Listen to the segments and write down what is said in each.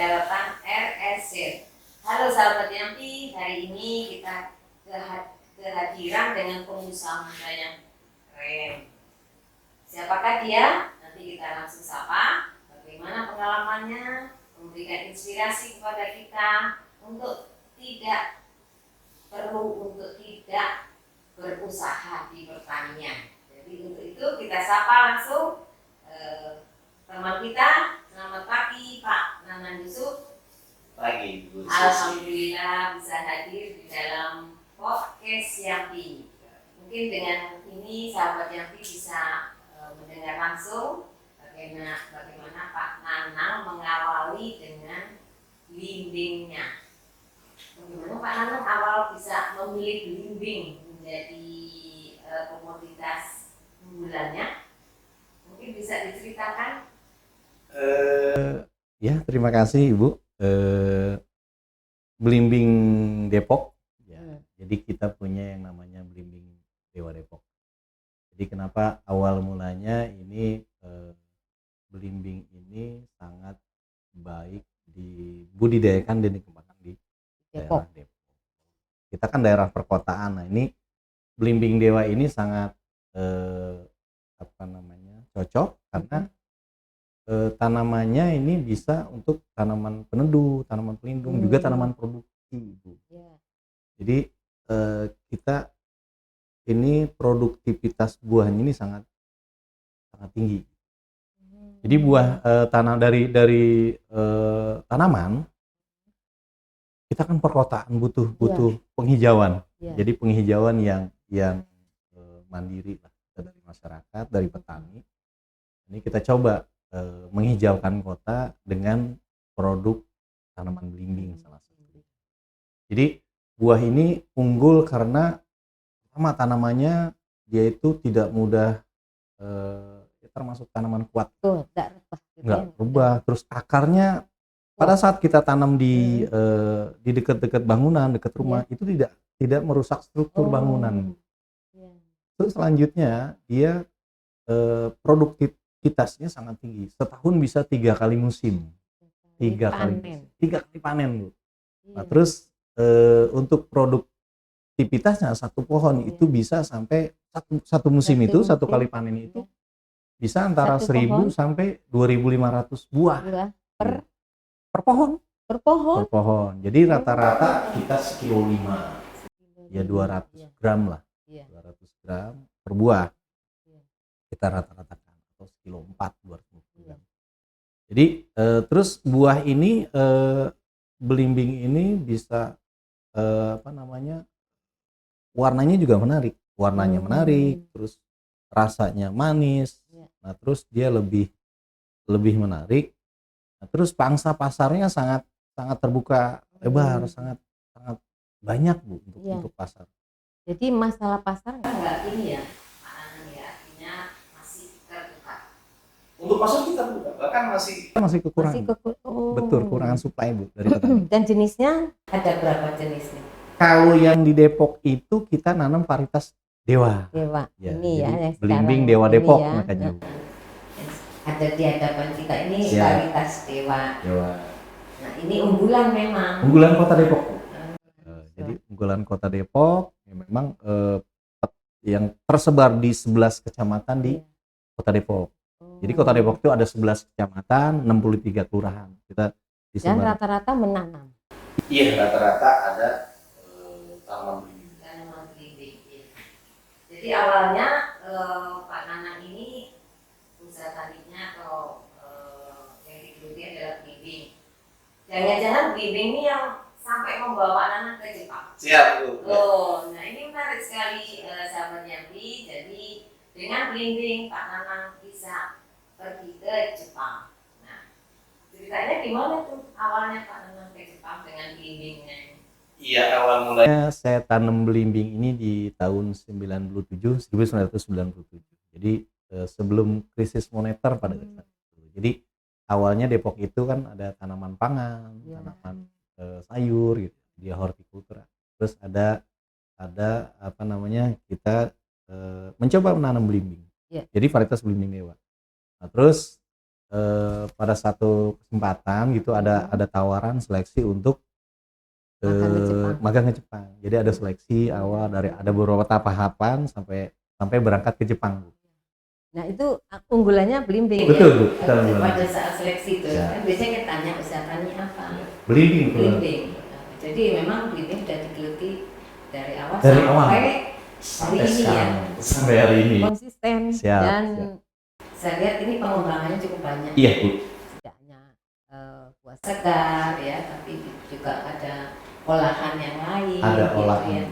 daratan RSC. Halo sahabat Yampi, hari ini kita kehadiran dengan pengusaha muda yang keren. Siapakah dia? Nanti kita langsung sapa. Bagaimana pengalamannya, memberikan inspirasi kepada kita untuk tidak berusaha di pertanian. Jadi untuk itu kita sapa langsung teman kita. Selamat pagi Pak Nanan Yusuf. Pagi Bu. Alhamdulillah bisa hadir di dalam podcast Yampi. Mungkin dengan ini sahabat Yampi bisa mendengar langsung bagaimana Pak Nanang mengawali dengan blimbingnya. Bagaimana Pak Nanang awal bisa memilih blimbing menjadi komoditas unggulannya? Mungkin bisa diceritakan. Ya, terima kasih Ibu. Blimbing Depok. Ya, jadi kita punya yang namanya Blimbing Dewa Depok. Jadi kenapa awal mulanya ini blimbing ini sangat baik dibudidayakan dan dikembangkan di daerah Depok. Kita kan daerah perkotaan. Nah, ini blimbing dewa ini sangat cocok karena tanamannya ini bisa untuk tanaman peneduh, tanaman pelindung, juga tanaman produksi, Bu. Jadi kita ini produktivitas buahnya ini sangat tinggi. Jadi buah tanam dari tanaman, kita kan perkotaan butuh penghijauan. Jadi penghijauan yang mandiri lah dari masyarakat, dari petani. Ini kita coba menghijaukan kota dengan produk tanaman blimbing salah satu. Jadi buah ini unggul karena pertama tanamannya dia itu tidak mudah termasuk tanaman kuat. Enggak rubah. Terus akarnya pada saat kita tanam di dekat-dekat bangunan, dekat rumah itu tidak merusak struktur bangunan. Terus selanjutnya dia produktivitasnya sangat tinggi. Setahun bisa 3 kali musim. 3 kali panen, Bu. Nah, terus untuk produktivitasnya satu pohon itu bisa sampai satu musim itu satu kali panen itu bisa antara 1.000 sampai 2.500 buah per pohon. Per pohon. Jadi rata-rata kita sekilo 5. Ya 200 gram lah. 200 gram per buah. Kita rata-ratakan atau sekilo 4 250 gram. Jadi terus buah ini belimbing ini bisa warnanya juga menarik. Warnanya menarik, terus rasanya manis. Nah, terus dia lebih menarik. Nah, terus pangsa pasarnya sangat terbuka lebar, sangat banyak, Bu, untuk pasar. Jadi masalah pasar enggak ini ya. Untuk pasar kita buka, bahkan masih kekurangan. Betul, kekurangan supply, Bu, dari petani. Dan jenisnya ada berapa jenisnya? Kalau yang di Depok itu kita nanam varietas Dewa. Ya, ini ya. Blimbing Dewa Depok makanya. Ada di hadapan kita ini varietas Dewa. Nah, ini unggulan memang. Unggulan Kota Depok. Jadi unggulan Kota Depok memang yang tersebar di 11 kecamatan di Kota Depok. Jadi Kota Depok itu ada 11 kecamatan, 63 kelurahan. Kita dan rata-rata menanam. Iya, rata-rata ada tanaman blimbing. Jadi awalnya Pak Nanang ini usaha tadinya atau yang digeluti adalah blimbing. Jangan-jangan blimbing ini yang sampai membawa Pak Nanang ke Jepang. Siap, Bu. Nah ini menarik sekali sahabat Yampi. Jadi dengan blimbing Pak Nanang bisa pergi ke Jepang. Nah, ceritanya gimana tuh awalnya Pak Nanang ke Jepang dengan blimbingnya? Iya, awal mulanya saya tanam blimbing ini di tahun 1997. Jadi sebelum krisis moneter pada saat itu. Jadi awalnya Depok itu kan ada tanaman pangan, tanaman sayur gitu, dia hortikultura. Terus ada kita mencoba menanam blimbing. Jadi varietas blimbing Dewa. Nah, terus pada satu kesempatan gitu ada tawaran seleksi untuk magang ke Jepang. Jadi ada seleksi awal dari ada beberapa tahapan sampai berangkat ke Jepang, Bu. Nah itu unggulannya belimbing. Betul, ya? Bu. Kita Pada saat seleksi itu kan biasanya kita tanya usaha tani apa? Belimbing. Belimbing. Jadi memang belimbing sudah digeluti dari awal sampai hari ini ya. Sampai hari ini. Konsisten. Dan saya lihat ini pengembangannya cukup banyak. Iya, Bu. Tidak hanya buah segar ya, tapi juga ada olahan yang lain. Ada gitu, olahan. ya.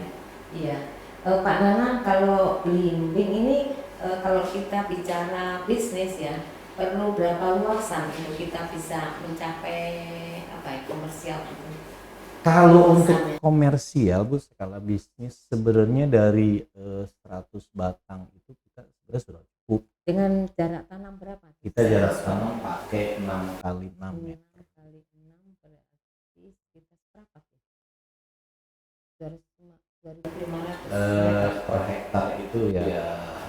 Iya. Pak Nana, kalau belimbing ini kalau kita bicara bisnis ya, perlu berapa luasan untuk kita bisa mencapai komersial itu? Kalau untuk komersial, Bu, skala bisnis sebenarnya dari 100 batang itu kita sebenarnya sudah cukup. Dengan jarak tanam berapa? Kita jarak tanam pakai 6 kali 6 meter. 6 kali 6 berarti sekitar berapa sih? 2.500 per hektar itu ya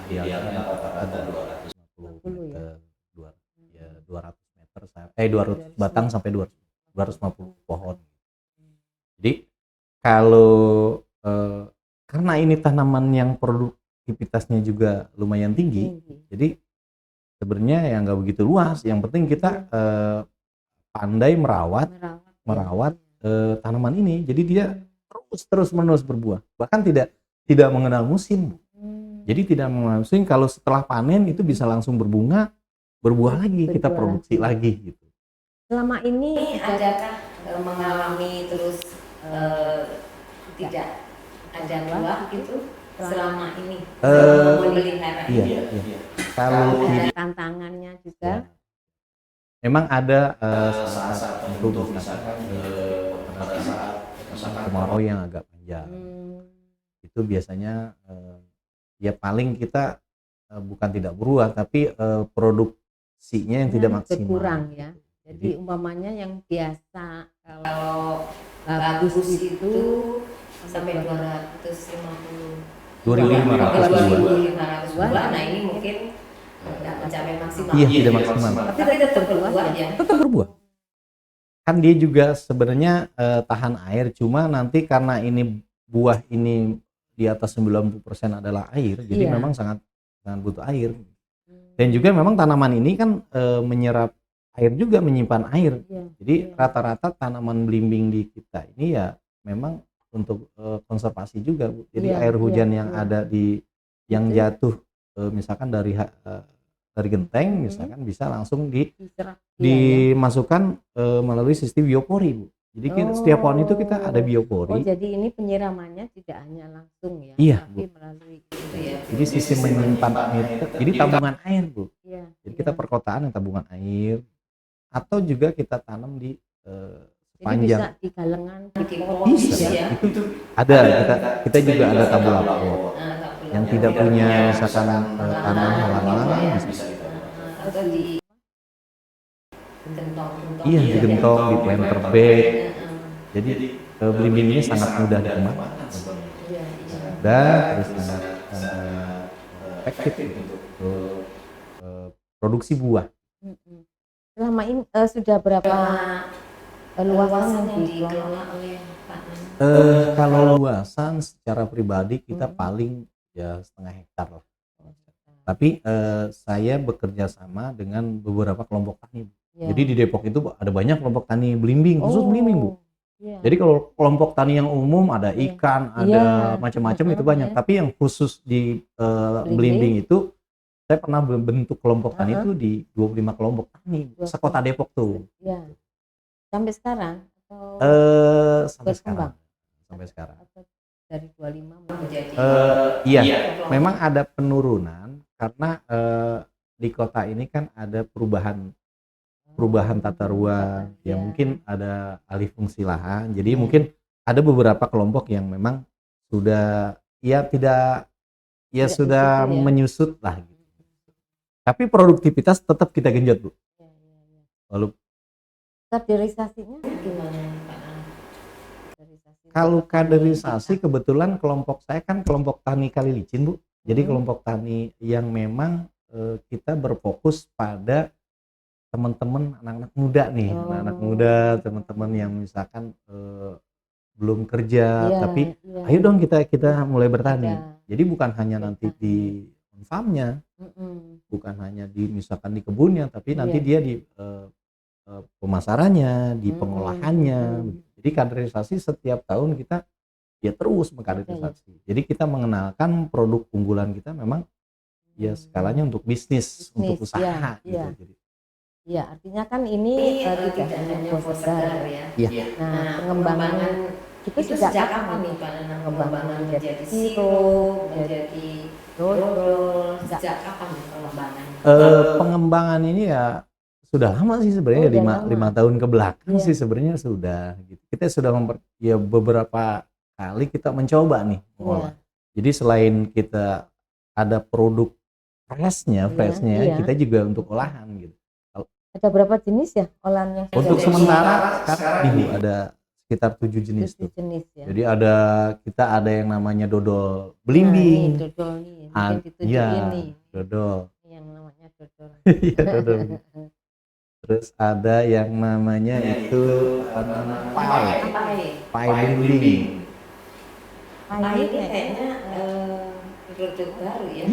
idealnya rata-rata 250 ya. 200 meter 200 batang sampai 250 pohon. Jadi kalau karena ini tanaman yang produktivitasnya juga lumayan tinggi, jadi sebenarnya ya nggak begitu luas. Yang penting kita pandai merawat tanaman ini. Jadi dia terus menerus berbuah. Bahkan tidak mengenal musim. Jadi tidak mengenal musim. Kalau setelah panen itu bisa langsung berbuah lagi, kita produksi lagi gitu. Selama ini adakah mengalami terus tidak ada buah gitu selama ini memelihara ini? Iya. Kalau ada tantangannya juga. Memang ada saat tertentu misalkan pada saat kemarau yang agak panjang. Itu biasanya ya paling kita bukan tidak berbuah tapi produksinya yang tidak maksimal. Berkurang ya. Jadi umpamanya yang biasa kalau bagus itu sampai 2.500 buah. Nah ini mungkin nggak mencapai maksimal. Iya, tidak maksimal. Tapi tetap berbuah ya. Tetap berbuah. Kan dia juga sebenarnya tahan air, cuma nanti karena ini buah ini di atas 90% adalah air, jadi memang sangat butuh air. Dan juga memang tanaman ini kan menyerap air juga, menyimpan air. Jadi rata-rata tanaman belimbing di kita ini ya memang untuk konservasi juga, Bu. Jadi air hujan yang ada yang jatuh misalkan dari genteng misalkan bisa langsung dimasukkan melalui sistem biopori, Bu. Jadi setiap pohon itu kita ada biopori. Jadi ini penyiramannya tidak hanya langsung ya, tapi melalui itu ya. Jadi sistem menyimpan air. Jadi tabungan air, Bu. Jadi kita perkotaan yang tabungan air, atau juga kita tanam di sepanjang. Jadi bisa di galengan, di pohon. Bisa. Itu ada kita juga ada tabulapor. Yang tidak punya misalkan tanam halaman bisa. Atau di gentong. Iya, di gentong, di planter bag. Jadi belimbing ini sangat mudah dikembangkan. Terus sangat efektif untuk produksi buah. Selama ini sudah berapa luasan yang dikelola oleh Pak Nana? Kalau luasan secara pribadi kita paling ya 0,5 hektar lah. Tapi saya bekerja sama dengan beberapa kelompok tani. Jadi di Depok itu ada banyak kelompok tani belimbing, khusus belimbing, Bu. Jadi kalau kelompok tani yang umum ada ikan, ada macam-macam itu banyak. Tapi yang khusus di belimbing itu saya pernah bentuk kelompok tani itu di 25 kelompok tani sekota Depok tuh. Sampai sekarang? Sampai sekarang. Dari 25 menjadi iya, memang ada penurunan karena di kota ini kan ada perubahan tata ruang, ya mungkin ada alih fungsi lahan. Jadi mungkin ada beberapa kelompok yang memang sudah sudah menyusut lah gitu. Tapi produktivitas tetap kita genjot, Bu. Lalu kaderisasinya gimana, Pak? Kalau kaderisasi kebetulan kelompok saya kan kelompok tani Kali Licin, Bu. Jadi kelompok tani yang memang kita berfokus pada teman-teman anak-anak muda nih, anak-anak muda, teman-teman yang misalkan belum kerja, tapi ayo dong kita mulai bertani. Jadi bukan hanya nanti di farmnya, bukan hanya di misalkan di kebunnya, tapi nanti dia di pemasarannya, di pengolahannya. Jadi kaderisasi setiap tahun kita ya terus mengkaderisasi. Jadi kita mengenalkan produk unggulan kita memang ya skalanya untuk bisnis, untuk usaha gitu. Jadi ya, artinya kan ini tidak hanya buah segar ya. Iya. Nah, pengembangan itu sejak kapan nih Pak Nanang? Pengembangan menjadi sirup, menjadi dodol, sejak kapan pengembangan? Pengembangan ini ya sudah lama sih sebenarnya, 5 tahun ke belakang sih sebenarnya sudah gitu. Kita sudah ya beberapa kali kita mencoba nih mengolah. Jadi selain kita ada produk freshnya, kita juga untuk olahan gitu. Ada berapa jenis ya olahan yang untuk sementara sekarang ini ada sekitar 7 jenis tuh. Ya. Jadi kita ada yang namanya dodol belimbing. Nah, dodol nih, mungkin ditunjukin nih. Dodol. Yang namanya dodol. Iya, dodol. Terus ada yang namanya itu pai belimbing. Pai ini kayaknya produk baru ya.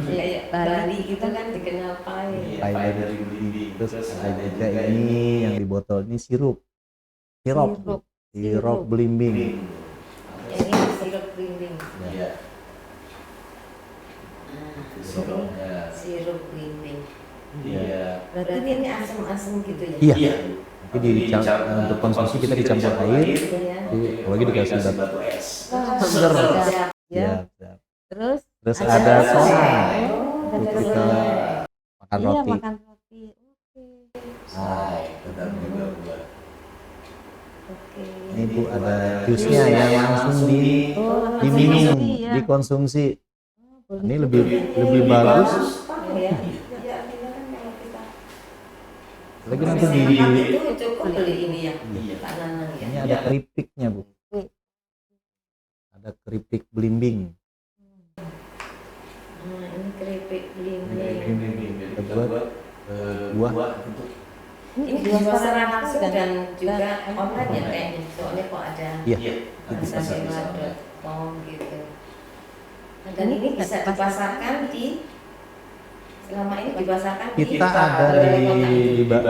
Kayak Bali kita kan dikenal pai. Pai belimbing. Terus ada juga ini yang di botol ini sirup belimbing. Ini sirup belimbing. Ya. Sirup belimbing. Iya. Berarti ini asam-asam gitu ya? Iya. Jadi untuk konsumsi kita dicampur air, apalagi dikasih batu es. Ya. Terus ada soda. Untuk kita makan Iya, roti. makan roti. Oke. Ini Bu ada jusnya yang langsung diminum, dikonsumsi. Ini lebih bagus. Lagi nanti itu cukup beli ini ya, Pak Nanang ya. Ini ada keripiknya Bu. Ada keripik belimbing. Nah, ini keripik belimbing. Kita buat buah. Ini jual secara langsung dan juga online ya kayaknya. Soalnya kok ada pasarsewa.com gitu. Dan ini bisa dipasarkan selama ini dipasarkan kita ada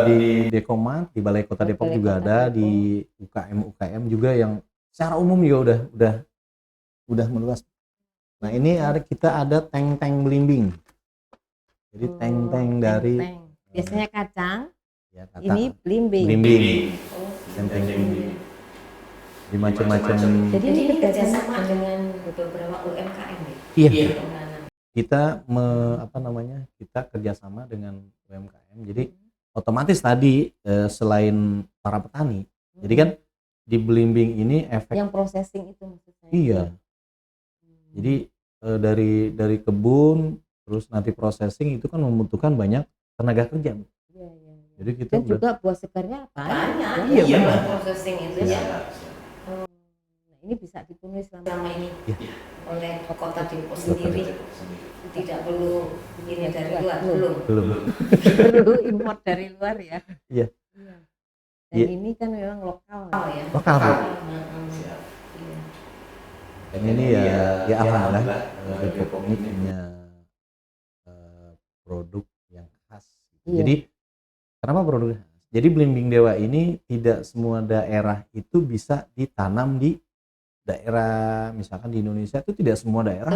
di Dekomat, di Balai Kota Depok juga ada, di UKM juga yang secara umum juga udah meluas. Nah ini kita ada tank belimbing. Jadi tank dari biasanya kacang. Ya, ini belimbing. Tank belimbing. Di macam-macam. Jadi ini kerjasama dengan beberapa UMKM ya. Iya. Kita kita kerjasama dengan UMKM. Jadi otomatis tadi selain para petani, jadi kan di belimbing ini efek yang processing itu maksudnya. Iya. Jadi dari kebun terus nanti processing itu kan membutuhkan banyak tenaga kerja. Iya. Jadi kita dan juga buah segarnya banyak. Iya, processing itu ya. Ini bisa dipenuhi selama ini oleh Kota Depok sendiri. Tidak perlu ini dari luar, belum. Perlu impor dari luar ya. Iya. Dan ini kan memang lokal ya. Lokal. Dan ini ya alhamdulillah Depok ini punya produk yang khas. Jadi kenapa produk khas? Jadi belimbing dewa ini tidak semua daerah itu bisa ditanam di daerah, misalkan di Indonesia itu tidak semua daerah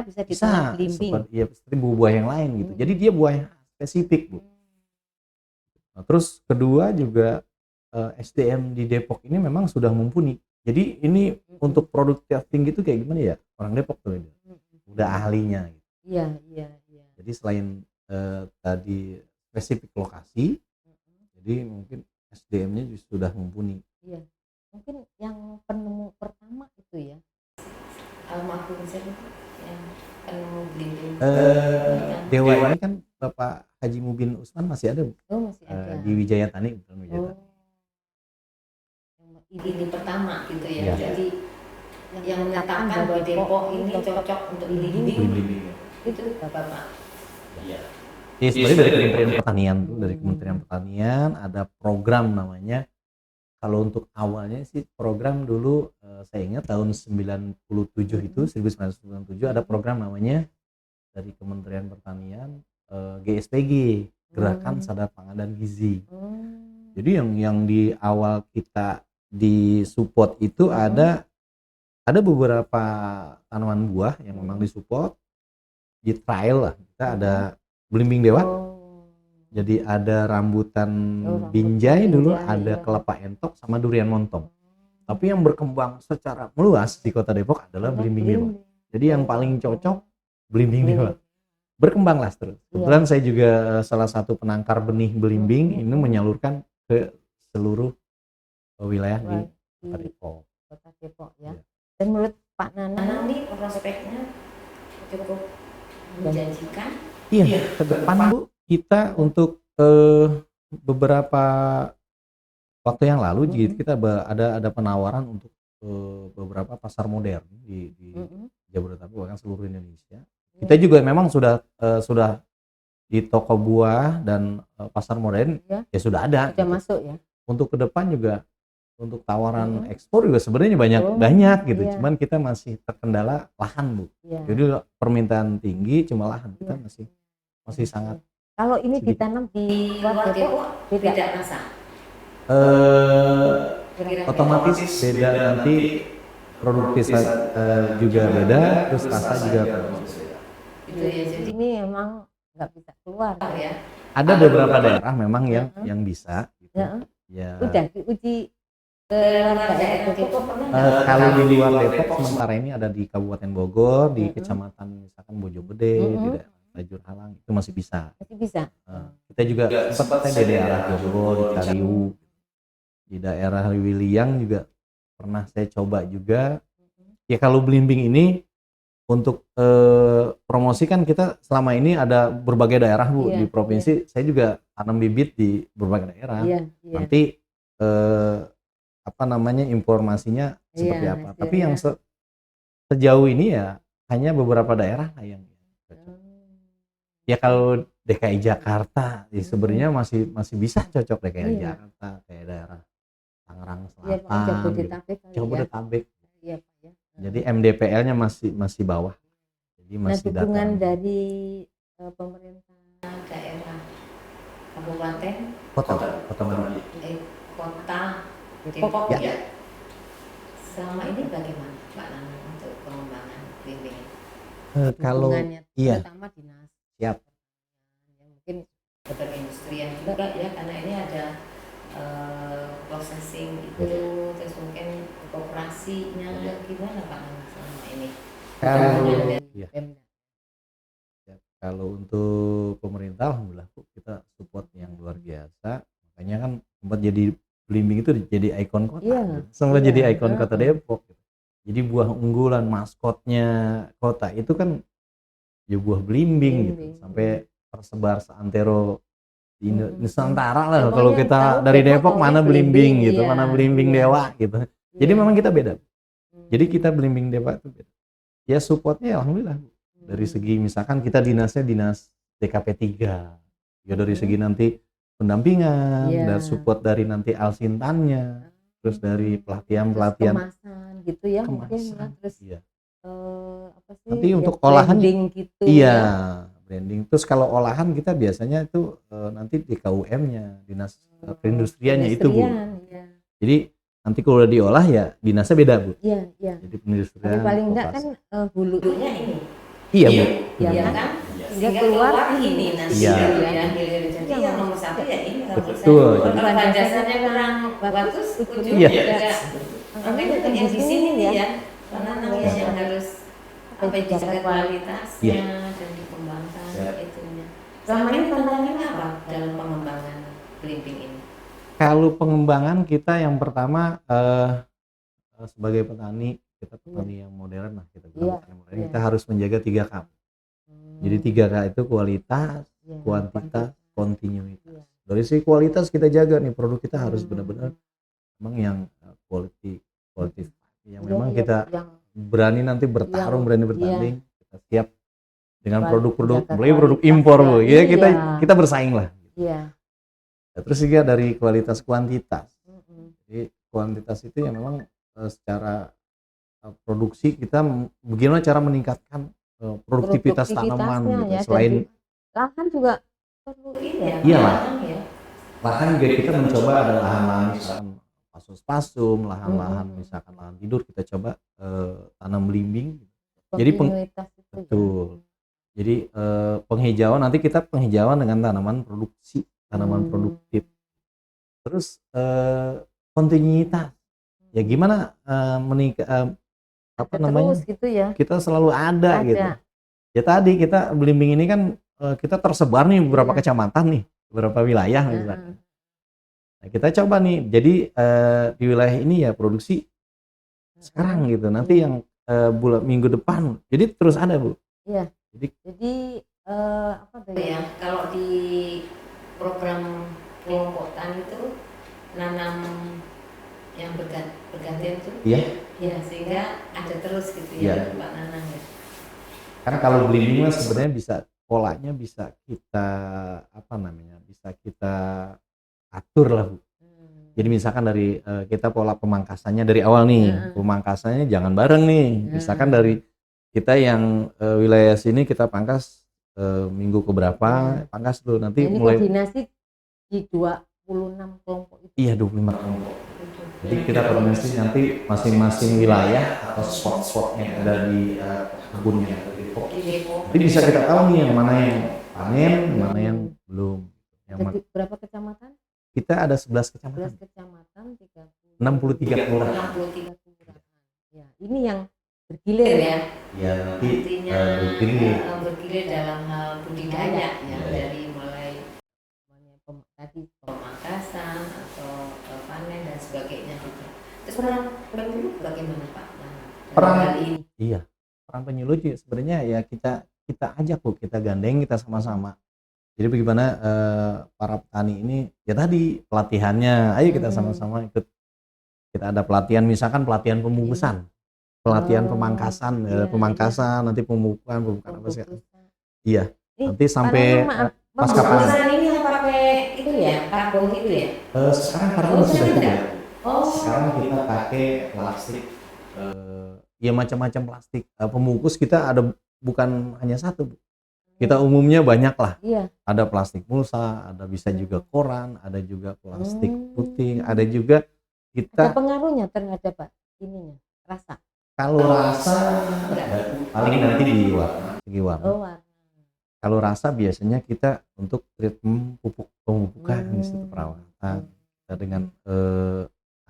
bisa ditanam belimbing. Seperti buah yang lain gitu. Jadi dia buah yang spesifik Bu. Nah, terus kedua juga SDM di Depok ini memang sudah mumpuni. Jadi ini untuk produk tinggi itu kayak gimana ya? Orang Depok tuh udah ahlinya. Gitu. Iya. Jadi selain tadi spesifik lokasi, jadi mungkin SDM-nya sudah mumpuni. Iya. Mungkin yang penemu pertama itu ya almarhum siapa yang penemu belimbing. Dewa ini kan Bapak Haji Mubin Usman masih ada. Masih ada. Di Wijaya Tani, bukan Wijaya Tani. Ini pertama gitu ya. Ya. Jadi yang menyatakan bahwa Depok ini cocok untuk belimbing itu Bapak. Iya. Iya, sebenarnya dari Kementerian Pertanian tuh, dari Kementerian Pertanian ada program namanya. Kalau untuk awalnya sih program dulu saya ingat tahun 97 itu 1997 ada program namanya dari Kementerian Pertanian GSPG, Gerakan Sadar Pangan dan Gizi. Jadi yang di awal kita disupport itu ada beberapa tanaman buah yang memang disupport di trial lah. Kita ada belimbing dewa. Jadi ada rambutan binjai dulu, ada kelapa entok sama durian montong. Tapi yang berkembang secara meluas di Kota Depok adalah belimbing dewa. Jadi yang paling cocok belimbing dewa. Berkembanglah terus. Kebetulan saya juga salah satu penangkar benih belimbing ini menyalurkan ke seluruh wilayah di Kota Depok. Kota Depok ya. Dan menurut Pak Nanang Nanti prospeknya cukup menjanjikan. Iya, ke depan Bu, kita untuk beberapa waktu yang lalu kita ada penawaran untuk beberapa pasar modern di Jabodetabek bahkan seluruh Indonesia. Kita juga memang sudah di toko buah dan pasar modern ya sudah ada. Sudah masuk ya. Untuk ke depan juga untuk tawaran ekspor juga sebenarnya banyak gitu. Cuman kita masih terkendala lahan Bu. Jadi permintaan tinggi cuma lahan kita masih sangat. Kalau ini ditanam di luar Depok beda rasa. Otomatis beda nanti produktivitas juga beda, terus rasa juga beda. Jadi ini memang nggak bisa keluar ya. Ada beberapa daerah memang yang bisa. Gitu. Ya. Udah diuji ke daerah Depok kalau di luar Depok sementara ini ada di Kabupaten Bogor, di kecamatan misalkan Bojogede, di daerah Lajur Halang itu masih bisa. Masih bisa. Kita juga sempat di daerah Jogol, di Cariu, di daerah Wiliang juga pernah saya coba juga. Ya kalau belimbing ini untuk promosi kan kita selama ini ada berbagai daerah Bu di provinsi. Saya juga tanam bibit di berbagai daerah. Nanti informasinya seperti apa. Tapi yang sejauh ini ya hanya beberapa daerah lah yang cocok. Ya kalau DKI Jakarta ya sebenarnya masih bisa cocok DKI Jakarta kayak daerah Tangerang Selatan, Jabodetabek. Iya, Pak ya. Jadi MDPL-nya masih bawah. Jadi masih dukungan dari pemerintah daerah kabupaten kota Depok ya. Selama ini bagaimana Pak Nanang untuk pengembangan belimbing? Kalau terutama dinas siap yang mungkin perindustrian juga ya, karena ini ada processing itu, terus mungkin kooperasinya gimana Pak Nanang selama ini? Kalau untuk pemerintah alhamdulillah kita support yang luar biasa. Makanya kan sempat jadi belimbing itu jadi ikon kota. Sempat jadi ikon Kota Depok. Jadi buah unggulan maskotnya kota itu kan ya buah belimbing gitu. Sampai tersebar seantero di Nusantara lah. Kalau kita dari Depok mana belimbing gitu, mana belimbing dewa gitu. Jadi memang kita beda. Jadi kita belimbing dewa itu beda. Ya supportnya alhamdulillah. Dari segi misalkan kita dinasnya dinas DKP 3. Ya dari segi nanti pendampingan, dan support dari nanti alsintannya, terus dari pelatihan kemasan gitu ya, mungkin terus nanti untuk olahan gitu branding. Terus kalau olahan kita biasanya itu nanti di KUM-nya, dinas perindustriannya itu Bu. Jadi nanti kalau udah diolah ya dinasnya beda Bu. Jadi perindustrian. Paling enggak kan hulunya ini. Iya Bu. Iya kan? Sehingga keluar ini nanti Jadi yang nomor satu ya ini. Betul. Kalau dasarnya kurang bagus, ujungnya juga. Mungkin yang di sini nih ya, karena namanya yang harus dijaga kualitasnya dan dikembangkan itunya. Selama ini tantangannya apa dalam pengembangan belimbing ini? Kalau pengembangan kita yang pertama sebagai petani, kita petani yang modern lah, kita harus menjaga 3K. Jadi 3K itu kualitas, kuantitas, kontinuitas. Dari segi kualitas kita jaga nih, produk kita harus benar-benar memang yang quality yang memang kita berani nanti bertarung, berani bertanding, kita siap dengan Jaga produk-produk, mulai produk kualitas impor ya. Bu. Ya kita Iya. kita bersaing lah. Iya. Terus juga dari kualitas kuantitas. Mm-mm. Jadi kuantitas itu yang memang secara produksi kita bagaimana cara meningkatkan produktivitas tanaman Produktivitasnya gitu. ya, dan Selain lahan juga perlu ini ya. Iya lah. lahan ya. lahan juga kita mencoba ada lahan-lahan misalkan pasus-pasum, lahan-lahan Mm-mm. misalkan lahan tidur kita coba tanam belimbing. Jadi Kontinuitas itu ya. betul. Jadi penghijauan nanti kita penghijauan dengan tanaman produksi, tanaman produktif. Terus kontinuitas. Ya gimana apa Ada namanya? terus gitu ya. Kita selalu ada gitu. Ya tadi kita belimbing ini kan kita tersebar nih beberapa Iya. kecamatan nih, beberapa wilayah misalkan. Nah, kita coba nih, jadi di wilayah ini ya produksi sekarang gitu. Nanti yang bulan minggu depan, jadi terus ada Bu. Iya. Jadi apa tuh ya? Kalau di program kelompok tani itu nanam yang bergantian tuh, iya. ya sehingga ada terus gitu Iya. ya Pak Nanang ya. Karena kalau belimbing mah sebenarnya bisa polanya bisa kita apa namanya? Bisa kita atur lah Bu. Jadi misalkan dari kita pola pemangkasannya dari awal nih, pemangkasannya jangan bareng nih. Misalkan dari kita yang wilayah sini kita pangkas minggu keberapa, pangkas dulu nanti ini mulai koordinasi di 26 kelompok itu. iya 25 kelompok. Jadi kita koordinasi nanti masing-masing wilayah atau spot-spotnya yang ada di kebun yang ada di Depok. Jadi bisa kita tahu nih yang mana yang panen, mana yang belum. Yang Jadi berapa kecamatan? kita ada 11 kecamatan. 11 kecamatan, 63 kelurahan. 63 kelurahan. Ya, ini yang bergilir ya. Ya nanti artinya bergilir dalam hal budidaya ya, dari mulai Tadi pemangkasan atau panen dan sebagainya gitu. Terus peran penyuluh bagaimana Pak? Peran hal ini. Iya, peran penyuluh juga sebenarnya ya kita ajak Bu, kita gandeng, kita sama-sama. Jadi bagaimana para petani ini ya tadi pelatihannya, ayo kita sama-sama ikut. Kita ada pelatihan misalkan pelatihan pemungkusan, pelatihan pemangkasan, pemangkasan nanti pemupukan apa sih? Iya, nanti sampai pasca panen. Pemangkasan ini yang pakai itu ya, karbon itu ya? Sekarang karbon sudah tidak. Oh. Sekarang kita pakai plastik, ya macam-macam plastik. Pembungkus kita ada bukan hanya satu, Bu. Kita umumnya banyak lah. Iya. Ada plastik mulsa, ada bisa juga koran, ada juga plastik putih, ada juga kita. Ada pengaruhnya terhadap Pak ininya rasa. Kalau rasa paling nanti di warna. Oh, warna. Kalau rasa biasanya kita untuk treatment pupuk pemupukan di situ perawatan kita dengan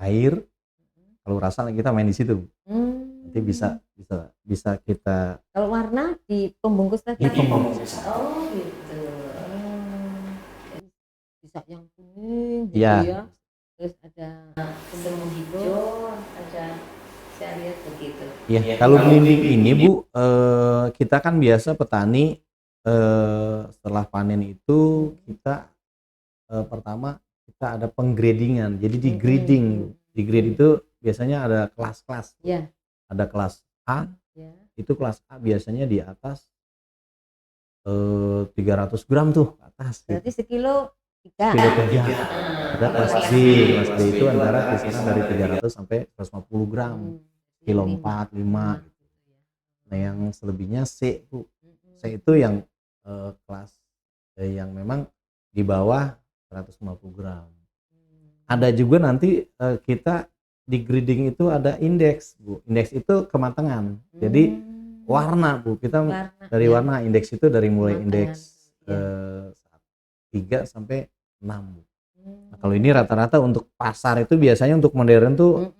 air. Kalau rasa kita main di situ. Nanti bisa kita. Kalau warna di pembungkus tadi. Di pembungkus. Oh gitu. Bisa yang kuning gitu ya. Ya. Terus ada semu hijau, ada saya lihat begitu. Ya, kalau belimbing ini Bu, kita kan biasa petani setelah panen itu kita pertama kita ada penggradingan. Jadi di grading, di grade itu biasanya ada kelas-kelas. Ya. Ada kelas A, itu kelas A biasanya di atas 300 gram tuh ke atas. Berarti sekilo 3. Kilo 3. Ada kelas B, kelas B itu antara kisaran dari 300 sampai 150 gram. Kilo 4, 5. Nah yang selebihnya C, Bu. C itu yang kelas yang memang di bawah 150 gram. Ada juga nanti kita di grading itu ada indeks, Bu. Indeks itu kematangan. Jadi warna, Bu. Kita dari warna indeks itu dari mulai indeks 3 sampai 6. Nah, kalau ini rata-rata untuk pasar itu biasanya untuk modern tuh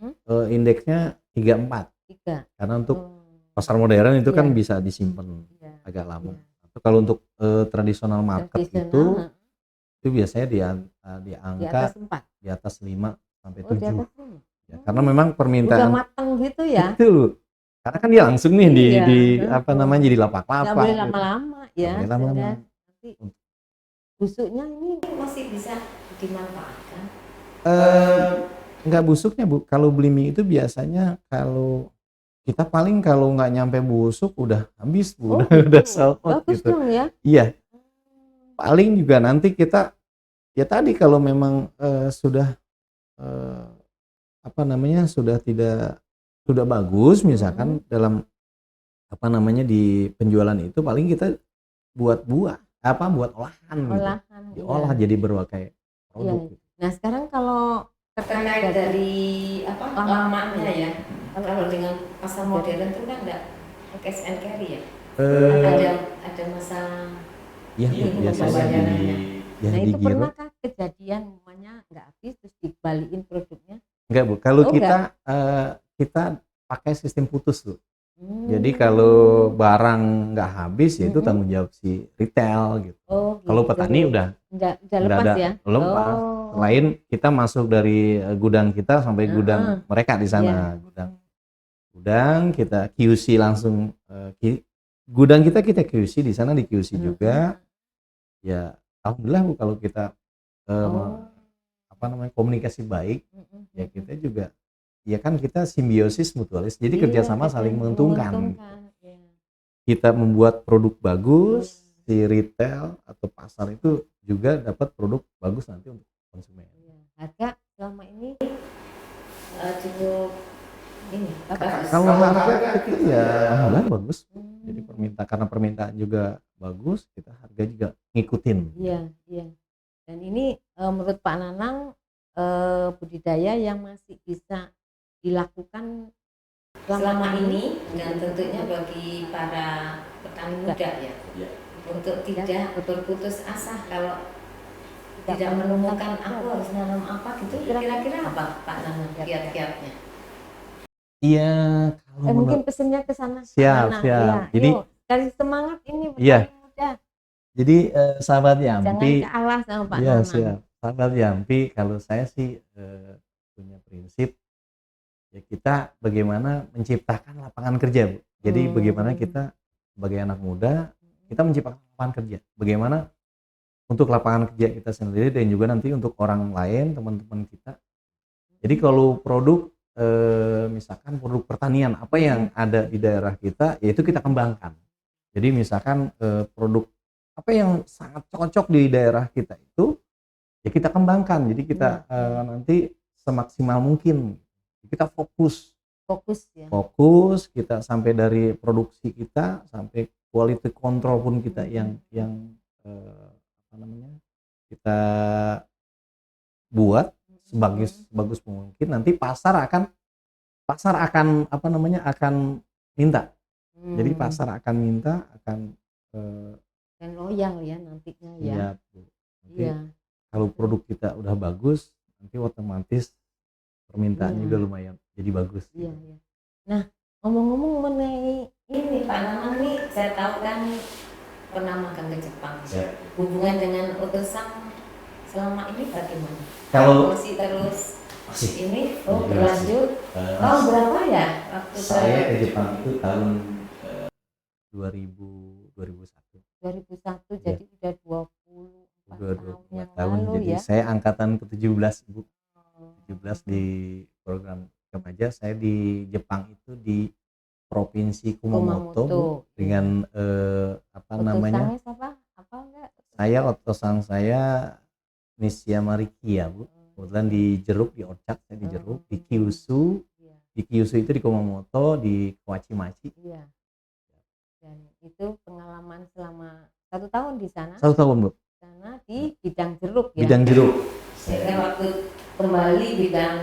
indeksnya 34. 3. Karena untuk pasar modern itu kan bisa disimpan agak lama. Atau kalau untuk tradisional market itu biasanya di angka di atas 5 sampai 7. Ya, karena memang permintaan udah matang gitu ya. Itu karena kan dia langsung nih di apa namanya di lapak-lapak. Nggak boleh lama-lama ya. Nggak boleh lama-lama. Nanti busuknya ini masih bisa dimanfaatkan. Nggak busuknya Bu. Kalau belimbing itu biasanya kalau kita paling kalau nggak nyampe busuk udah habis, Bu. Oh, Udah gitu. sold out Bagus gitu. dong ya. Iya, paling juga nanti kita ya tadi kalau memang sudah eh, apa namanya sudah bagus misalkan dalam apa namanya di penjualan itu paling kita buat buat olahan gitu. Olahan. Diolah Iya. jadi berbagai produk. Iya. Nah, sekarang kalau Terkait dari lamanya ya. Kalau Kalau dengan pasar modern itu kan enggak cash and carry ya. Eh, Ada masa ya ini biasanya pembayarannya. ya nah di itu giro. pernahkah kejadian semuanya nggak habis terus dibalikin produknya? Enggak, Bu. Kalau Oh, kita pakai sistem putus, Bu. Jadi kalau barang nggak habis ya itu tanggung jawab si retail gitu. Oh, gitu. Kalau petani udah lepas ada ya? lepas. Oh. Selain kita masuk dari gudang kita sampai gudang mereka di sana, gudang kita QC langsung gudang kita QC di sana, di QC juga. Ya alhamdulillah, Bu, kalau kita apa namanya komunikasi baik, ya kita juga ya kan kita simbiosis mutualis, jadi kerjasama saling menguntungkan. Kita membuat produk bagus, si retail atau pasar itu juga dapat produk bagus nanti untuk konsumen. Harga selama ini cukup ini bagus. Kalau harga kita ya alhamdulillah bagus. Jadi karena permintaan juga bagus, kita harga juga ngikutin. Iya. Dan ini menurut Pak Nanang budidaya yang masih bisa dilakukan selama ini dan tentunya bagi para petani muda ya. Untuk tidak berputus asa kalau tidak menemukan aku harus nanam apa gitu, kira-kira apa Pak Nanang kiat-kiatnya? Iya, kalau mungkin pesannya ke sana. Siap. Ya, jadi dari semangat ini iya. muda. Jadi sahabat Yampi, jangan kalah sama Pak iya, Nanang. siap. Sahabat Yampi, kalau saya sih punya prinsip ya kita bagaimana menciptakan lapangan kerja, Bu. Jadi bagaimana kita sebagai anak muda kita menciptakan lapangan kerja. Bagaimana untuk lapangan kerja kita sendiri dan juga nanti untuk orang lain, teman-teman kita. Jadi kalau produk misalkan produk pertanian apa yang ada di daerah kita, yaitu kita kembangkan. Jadi misalkan produk apa yang sangat cocok di daerah kita itu ya kita kembangkan. Jadi kita nanti semaksimal mungkin kita fokus ya. Fokus kita sampai dari produksi kita sampai quality control pun kita yang apa namanya kita buat sebagus mungkin. Nanti pasar akan apa namanya akan minta. Jadi pasar akan minta dan loyal ya nantinya ya. Iya, Bu. Nanti kalau produk kita udah bagus nanti otomatis permintaan juga lumayan jadi bagus. Iya. Nah, ngomong-ngomong mengenai ini Pak Nanang nih, saya tahu kan pernah magang ke Jepang. Hubungan dengan utusan selama ini bagaimana? Kalau masih terus ini berlanjut. Tahun berapa ya waktu saya ke Jepang itu tahun 2001. Jadi udah 24 tahun. Jadi ya. saya angkatan ke-17, Bu. 17 di program remaja. Saya di Jepang itu di Provinsi Kumamoto, Bu, dengan apa namanya? Otosan saya Nishia Marikia, Bu. Kebetulan di Jeruk, di Orchard, saya di Jeruk, di Kyushu. Di Kyushu itu di Kumamoto, di Kawachimachi. Iya. Dan itu pengalaman selama 1 tahun di sana. 1 tahun, Bu. Sana di bidang jeruk ya. Bidang jeruk. Sehingga waktu kembali bidang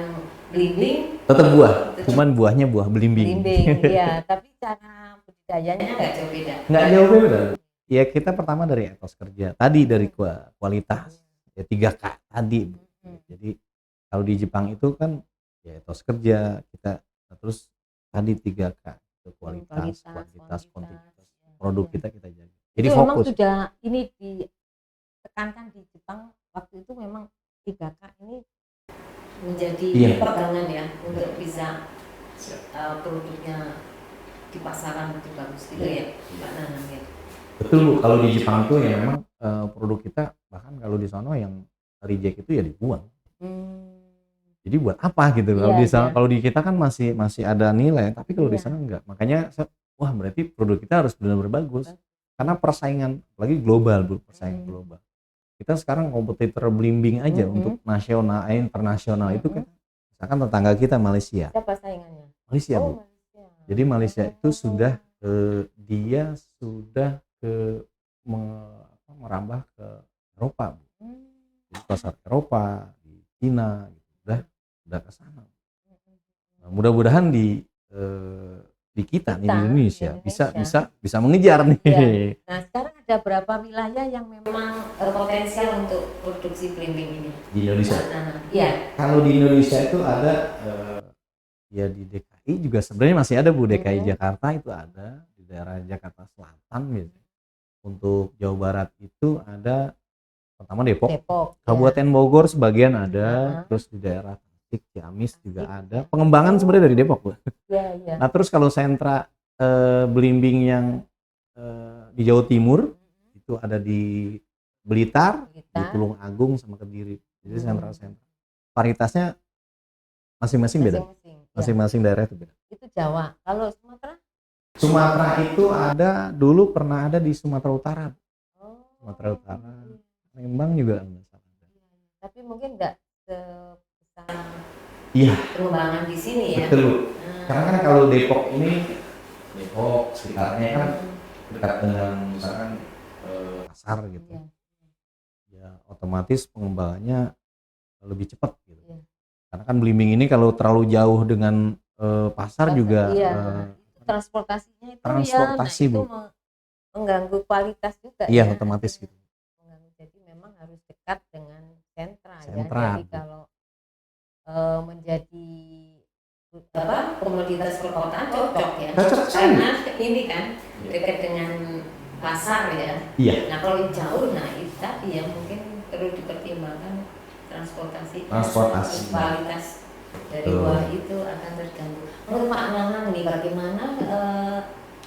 belimbing tetap buah, cuman buahnya buah belimbing. Iya, tapi cara budidayanya nggak jauh beda. Nggak jauh beda. Ya kita pertama dari etos kerja, tadi dari kualitas, ya 3K tadi. Jadi kalau di Jepang itu kan ya etos kerja kita, terus tadi 3K itu kualitas, kuantitas, produk kita jaga. Jadi itu fokus. Memang sudah ini ditekankan di Jepang waktu itu memang 3K ini menjadi pegangan ya untuk bisa produknya di pasaran itu bagus gitu ya Mbak Nanang ya. Betul, Bu. Kalau di Jepang itu ya memang produk kita bahkan kalau di sana yang reject itu ya dibuang. Jadi buat apa gitu? Kalau Iya, di sana, iya. kalau di kita kan masih ada nilai, tapi kalau di Iya. sana enggak. Makanya wah berarti produk kita harus benar-benar bagus. Karena persaingan lagi global, Bu, persaingan global. Kita sekarang kompetitor belimbing aja untuk nasional, internasional itu kan, misalkan tetangga kita Malaysia. Siapa saingannya? Malaysia, Bu. Malaysia. Jadi Malaysia itu sudah dia sudah merambah ke Eropa, Bu. Jadi pasar Eropa, di Cina gitu, udah ke sana. Nah, mudah-mudahan di kita nih, di Indonesia bisa mengejar nih. Ya. Nah, sekarang ada berapa wilayah yang memang potensial untuk produksi belimbing ini Di Indonesia? Iya. Kalau di Indonesia itu ada ya di DKI juga sebenarnya masih ada, Bu. DKI Jakarta itu ada, di daerah Jakarta Selatan gitu. Untuk Jawa Barat itu ada pertama Depok, Kabupaten Bogor sebagian ada, terus di daerah Tasik, Ciamis juga ada. Pengembangan sebenarnya dari Depok, Bu. Nah, terus kalau sentra belimbing yang di Jawa Timur itu ada di Blitar, di Tulung Agung sama Kediri. Jadi sentra-sentra. Varietasnya masing-masing beda. Masing-masing daerah itu beda. Itu Jawa. Kalau Sumatera? Sumatera itu ada, dulu pernah ada di Sumatera Utara. Sumatera Utara. Lembang juga ada. Tapi mungkin enggak sebesar pengembangan di sini ya. Betul. Karena kan kalau Depok sekitarnya kan dekat dengan misalkan pasar gitu. Ya otomatis pengembangannya lebih cepat gitu. Karena kan belimbing ini kalau terlalu jauh dengan pasar juga transportasinya itu transportasi, Bu. Mengganggu kualitas juga. Iya, otomatis gitu. Jadi memang harus dekat dengan sentra. Ya. Jadi Bu. kalau menjadi komoditas perkotaan cocok ya. Cocok sekali. Karena ini kan dekat dengan pasar ya. Iya. Nah, kalau jauh, nah itu tadi ya mungkin perlu dipertimbangkan transportasi. Kualitas dari buah itu akan terganggu. Menurut Pak Nanang nih, bagaimana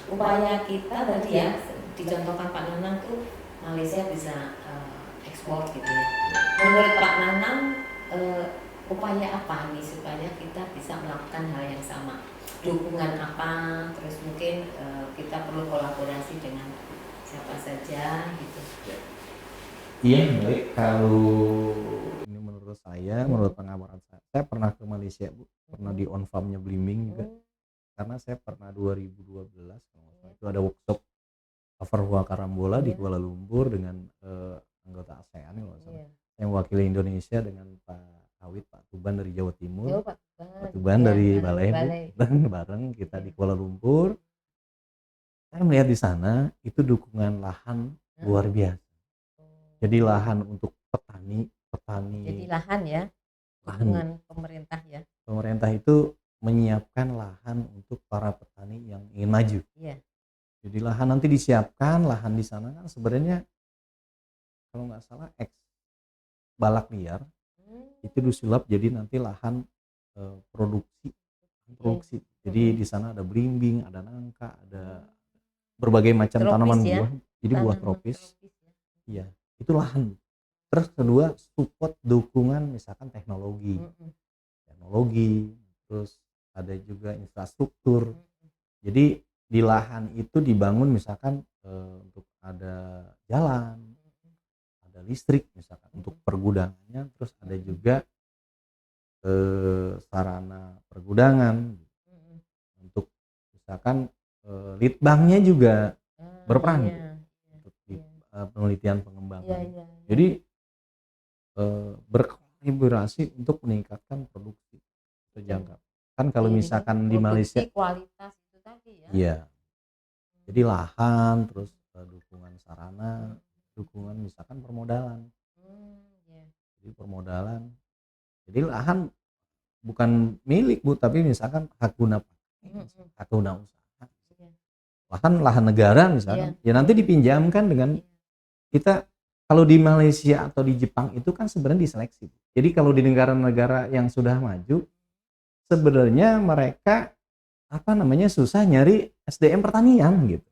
upaya kita tadi ya, dicontohkan Pak Nanang tuh Malaysia bisa ekspor gitu ya. Menurut Pak Nanang upaya apa nih supaya kita bisa melakukan hal yang sama? Dukungan apa? Terus mungkin kita perlu kolaborasi dengan siapa saja gitu. Iya, baik. Kalau ini menurut saya, menurut pengamatan saya pernah ke Malaysia, Bu. Pernah di on farmnya belimbing juga. Karena saya pernah 2012 itu ada workshop Afarwa Karambola di Kuala Lumpur dengan anggota ASEAN yang mewakili Indonesia dengan Pak Awit, Pak Tuban dari Jawa Timur, Pak Tuban dari Balai, bareng kita di Kuala Lumpur. Saya melihat di sana itu dukungan lahan luar biasa. Jadi lahan untuk petani. Jadi lahan ya, dukungan pemerintah ya. Pemerintah itu menyiapkan lahan untuk para petani yang ingin maju. Iya. Jadi lahan nanti disiapkan, lahan di sana kan sebenarnya kalau nggak salah balak liar itu disulap jadi nanti lahan produksi. Jadi di sana ada belimbing, ada nangka, ada berbagai macam tanaman buah. Jadi buah tropis. Iya, itu lahan. Terus kedua, support dukungan misalkan teknologi, terus ada juga infrastruktur. Jadi di lahan itu dibangun misalkan untuk ada jalan, ada listrik misalkan untuk pergudangannya, terus ada juga sarana pergudangan untuk misalkan litbangnya juga berperan untuk penelitian pengembangan. Jadi berkolaborasi untuk meningkatkan produksi terjangkau. Kan kalau misalkan di Malaysia kualitas itu tadi ya. Iya. Jadi lahan, terus dukungan sarana, dukungan misalkan permodalan. Jadi permodalan. Jadi lahan bukan milik, Bu, tapi misalkan hak guna usaha. Lahan negara misalkan. Ya nanti dipinjamkan dengan kita. Kalau di Malaysia atau di Jepang itu kan sebenarnya diseleksi. Jadi kalau di negara-negara yang sudah maju, sebenarnya mereka susah nyari SDM pertanian gitu.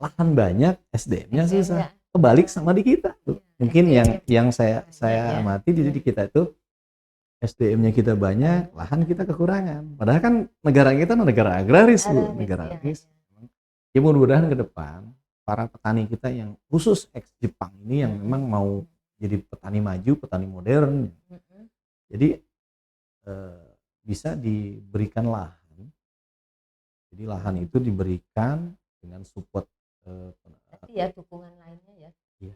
Lahan banyak, SDM-nya susah. Kebalik sama di kita tuh. Mungkin yang saya amati di kita itu SDM-nya kita banyak, lahan kita kekurangan. Padahal kan negara kita negara agraris, Bu, negara agraris. Ya mudah-mudahan ke depan para petani kita yang khusus ex Jepang ini yang memang mau jadi petani maju, petani modern. Jadi bisa diberikan lahan. Jadi lahan itu diberikan dengan support ya dukungan lainnya ya. Iya.